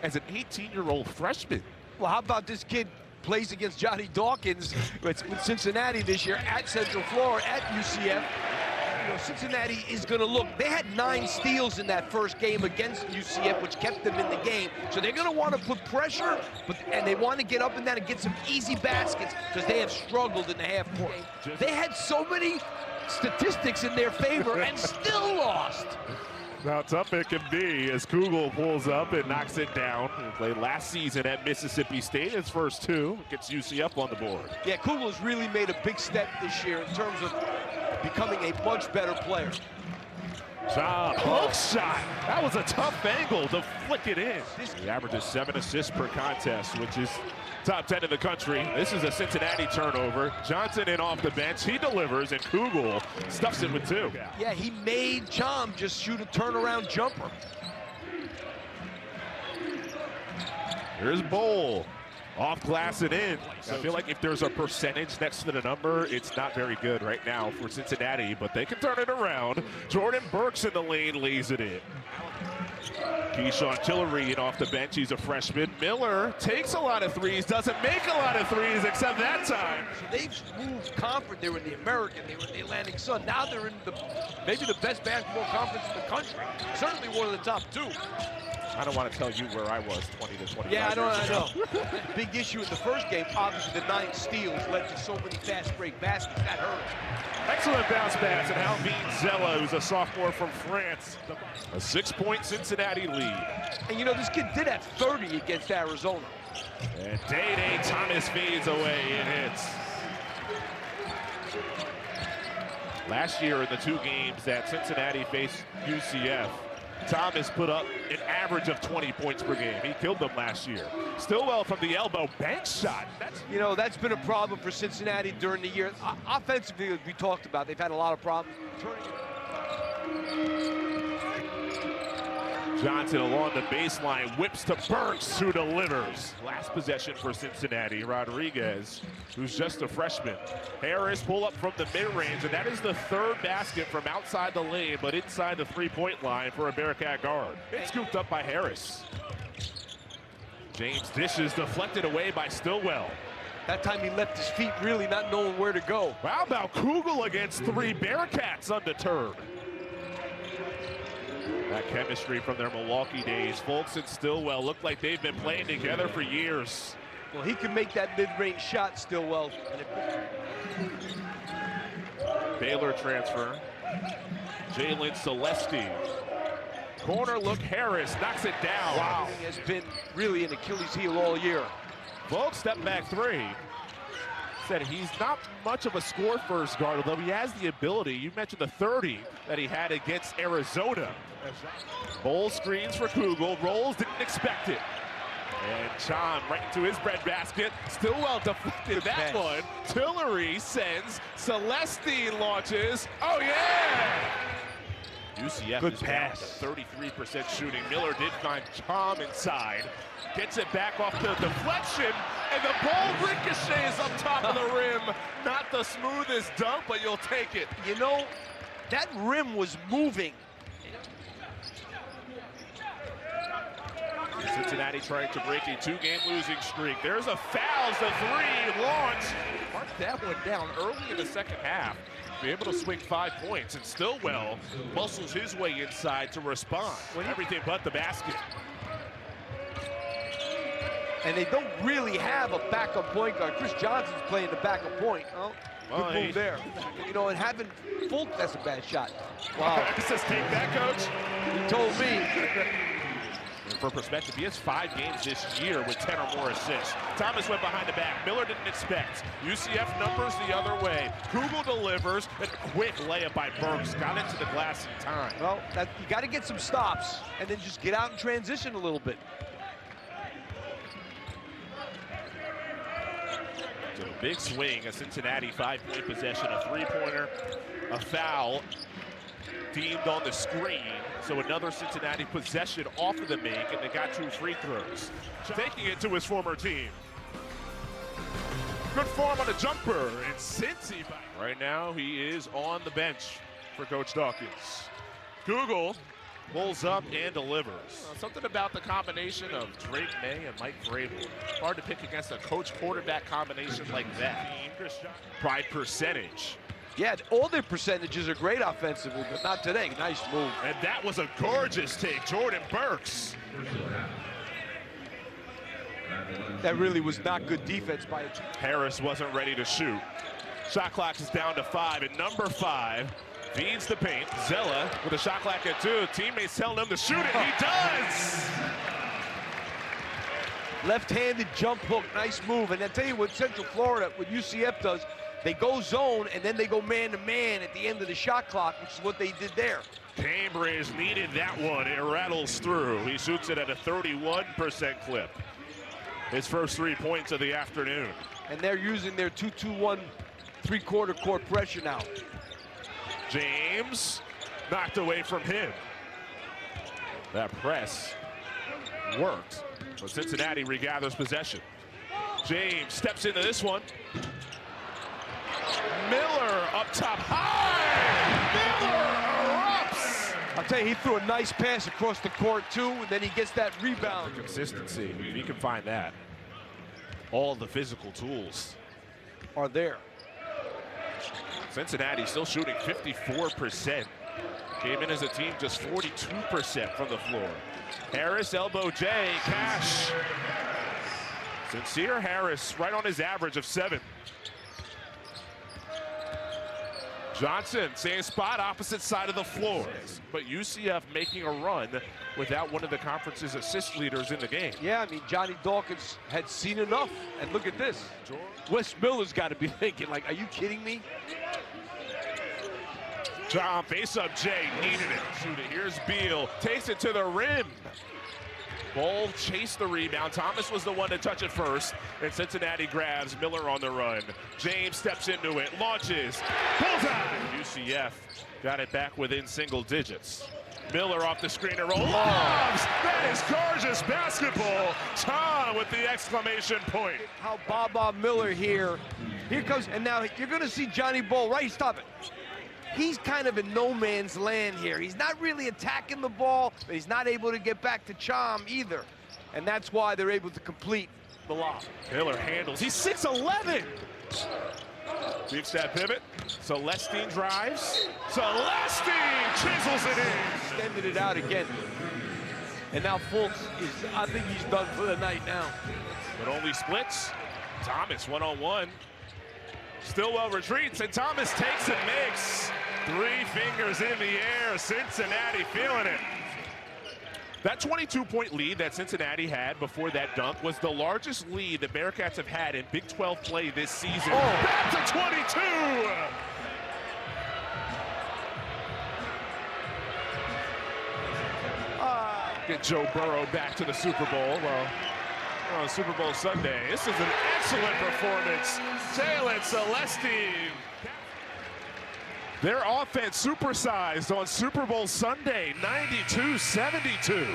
as an 18-year-old freshman. Well, how about this kid plays against Johnny Dawkins with Cincinnati this year at Central Florida, at UCF. You know, Cincinnati is going to look. They had 9 steals in that first game against UCF, which kept them in the game. So they're going to want to put pressure, and they want to get up and down and get some easy baskets because they have struggled in the half court. They had so many statistics in their favor and still lost. How tough it can be as Kugel pulls up and knocks it down. He played last season at Mississippi State, his first 2, gets UCF on the board. Yeah, Kugel's really made a big step this year in terms of becoming a much better player. Hook shot. That was a tough angle to flick it in. He averages 7 assists per contest, which is top 10 in the country. This is a Cincinnati turnover. Johnson in off the bench. He delivers, and Kugel stuffs it with 2. Yeah, he made Chom just shoot a turnaround jumper. Here's Bowl. Off glass and in. I feel like if there's a percentage next to the number, it's not very good right now for Cincinnati, but they can turn it around. Jordan Burks in the lane lays it in. Keyshawn Tillery in off the bench. He's a freshman. Miller takes a lot of threes, doesn't make a lot of threes except that time. So they've moved conference. They were in the American, they were in the Atlantic Sun. Now they're in maybe the best basketball conference in the country. Certainly one of the top 2. I don't want to tell you where I was 20 to 25 Yeah, I years know. ago. Big issue in the first game. Obviously, the 9 steals led to so many fast break baskets. That hurt him. Excellent bounce pass, and Alvin Zella, who's a sophomore from France. A 6-point Cincinnati lead. And you know, this kid did have 30 against Arizona. And Day Thomas fades away and hits. Last year in the 2 games that Cincinnati faced UCF, Thomas put up an average of 20 points per game. He killed them last year. Stillwell from the elbow, bank shot. That's been a problem for Cincinnati during the year. Offensively, as we talked about, they've had a lot of problems. Johnson along the baseline, whips to Burks, who delivers. Last possession for Cincinnati, Rodriguez, who's just a freshman. Harris pull up from the mid-range, and that is the 3rd basket from outside the lane, but inside the 3-point line for a Bearcat guard. It's scooped up by Harris. James dishes, deflected away by Stillwell. That time he left his feet really not knowing where to go. How about Kugel against 3 Bearcats undeterred? That chemistry from their Milwaukee days. Folks and Stillwell look like they've been playing together for years. Well, he can make that mid-range shot, Stillwell. Baylor transfer. Jalen Celesti. Corner look, Harris knocks it down. Wow. He has been really an Achilles heel all year. Folks, step back 3. Said he's not much of a score-first guard, although he has the ability. You mentioned the 30 that he had against Arizona. Bowl screens for Kugel, rolls, didn't expect it. And Chom right into his breadbasket. Stillwell deflected that one. Tillery sends, Celestine launches. Oh yeah! UCF Good is pass. down to 33% shooting. Miller did find Chom inside. Gets it back off the deflection, and the ball ricochets up top of the rim. Not the smoothest dunk, but you'll take it. You know, that rim was moving. Cincinnati trying to break a 2-game losing streak. There's a foul, the 3 launch. Mark that one down early in the second half. Be able to swing 5 points, and Stillwell muscles his way inside to respond. Everything but the basket. And they don't really have a backup point guard. Chris Johnson's playing the backup point. Oh, good move there. You know, and having Fulk, that's a bad shot. Wow. Says take that, coach. He told me. And for perspective, he has 5 games this year with 10 or more assists. Thomas went behind the back. Miller didn't expect. UCF numbers the other way. Kugel delivers, and a quick layup by Burks. Got into the glass in time. Well, you got to get some stops and then just get out and transition a little bit. So a big swing, a Cincinnati 5-point possession, a 3-pointer, a foul deemed on the screen. So another Cincinnati possession off of the make, and they got 2 free throws. Taking it to his former team. Good form on the jumper, and Cincy. Right now, he is on the bench for Coach Dawkins. Kugel Pulls up and delivers. Something about the combination of Drake May and Mike Vrabel. Hard to pick against a coach-quarterback combination like that. Pride percentage. Yeah, all their percentages are great offensively, but not today. Nice move. And that was a gorgeous take. Jordan Burks. That really was not good defense by Harris wasn't ready to shoot. Shot clock is down to 5, and number 5 feeds the paint. Zella with a shot clock at 2. Teammates telling him to shoot it. He does! Left-handed jump hook, nice move. And I tell you what Central Florida, what UCF does, they go zone and then they go man-to-man at the end of the shot clock, which is what they did there. Cambridge needed that one. It rattles through. He shoots it at a 31% clip. His first 3 points of the afternoon. And they're using their 2-2-1 three-quarter court pressure now. James knocked away from him. That press worked, but Cincinnati regathers possession. James steps into this one. Miller up top high. Miller erupts. I'll tell you, he threw a nice pass across the court too, and then he gets that rebound. Consistency, if you can find that. All the physical tools are there. Cincinnati still shooting 54%. Came in as a team just 42% from the floor. Harris, elbow J, Cash. Sincere Harris right on his average of 7. Johnson, same spot, opposite side of the floor. But UCF making a run without one of the conference's assist leaders in the game. Yeah, I mean, Johnny Dawkins had seen enough. And look at this. Wes Miller's got to be thinking, like, are you kidding me? John, face up Jay, needed it. Shoot it. Here's Beal, takes it to the rim. Bull chased the rebound. Thomas was the one to touch it first, and Cincinnati grabs Miller on the run. James steps into it, launches, bullseye. UCF got it back within single digits. Miller off the screen and roll. Loves! That is gorgeous basketball. Tom with the exclamation point. How Bob Miller here comes, and now you're going to see Johnny Bull, right? Stop it. He's kind of in no man's land here. He's not really attacking the ball, but he's not able to get back to Chom either. And that's why they're able to complete the lob. Miller handles. He's 6'11". Deep step pivot. Celestine drives. Celestine chisels it in. Extended it out again. And now Fultz I think he's done for the night now. But only splits. Thomas one-on-one. Stillwell retreats, and Thomas takes and makes. 3 fingers in the air. Cincinnati feeling it. That 22-point lead that Cincinnati had before that dunk was the largest lead the Bearcats have had in Big 12 play this season. Back to 22! Get Joe Burrow back to the Super Bowl. Well, on Super Bowl Sunday. This is an excellent performance. Jalen Celestine. Their offense supersized on Super Bowl Sunday, 92-72.